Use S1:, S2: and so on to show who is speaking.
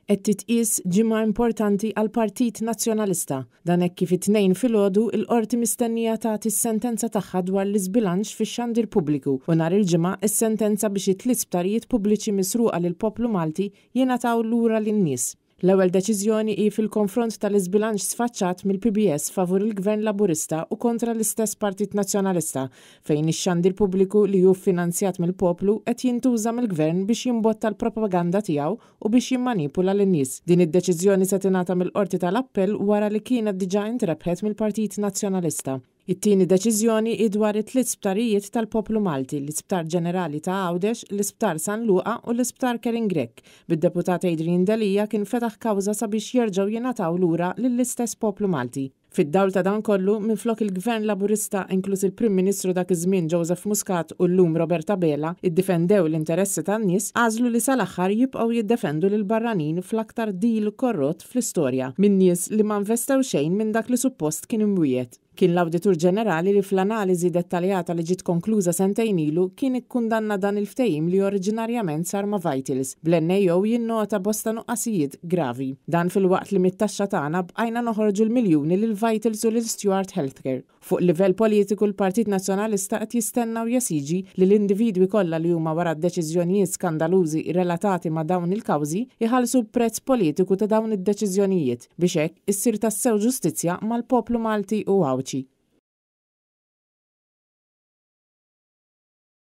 S1: qed titqies ġimgħa importanti għal Partit Nazzjonalista. Dan hekk kif it-tnejn filgħodu il-qorti mistennija tagħti s-sentenza tagħha dwar l-iżbilanċ fix-xandir pubbliku u nhar il-ġimgħa is-sentenza biex it-tliet sptarijiet pubbliċi misruqa lill-poplu Malti jingħataw lura lin-nies. L-ewwel deċiżjoni hi fil-konfront tal-iżbilanċ sfaċċat mill-PBS favur il-Gvern Laburista u kontra l-istess Partit Nazzjonalista fejn ix-xandir pubbliku li hu finanzjat mill-poplu qed jintuża mill-Gvern biex jimbotta l-propaganda tiegħu u biex jimmanipula lin-nies. Din id-deċiżjoni se tingħata mill-Qorti tal-Appell wara li kienet diġà intrebħet mill-Partit Nazzjonalista. It-tieni deċiżjoni hi dwar it-tliet sptarijiet tal-poplu Malti, l-Isptar Ġenerali ta' Għawdex, l-Isptar San Luqa u l-Isptar Kering Grek. Bid-deputat Adrian Delija kien fetaħ kawża sabiex jerġgħu jingħataw lura lill-istess poplu Malti. Fid-dawl ta' dan kollu, minflok il-Gvern Laburista inkluż il-Prim Ministru dak iż-żmien Joseph Muscat u llum Roberta Bela iddifendew l-interessi tan-nies, għażlu li sal-aħħar jibqgħu jiddefendu lil barranin fl-aktar deal korrott fl-istorja minn nies li ma investew xejn minn dak li suppost kien imwiegħed. Kien l-Awditur Ġenerali li fl-analiżi dettaljata li ġiet konkluża sentejn ilu kien ikkundanna dan il-ftehim li oriġinarjament sar ma' Vitals bl-NAO jinnota bosta nuqqasijiet gravi. Dan fil-waqt li mit-taxxa tagħna bqajna noħorġu l-miljuni lil Vitals u lil Stewart Healthcare. Fuq livell politiku l-Partit Nazzjonalista qed jistennew jesiġi li l-individwi kollha li huma wara d-deċiżjonijiet skandalużi relatati ma' dawn il-kawżi iħallsu prezz politiku ta' dawn id-deċiżjonijiet biex hekk issir tassew ġustizzja mal-poplu Malti u Għawċi.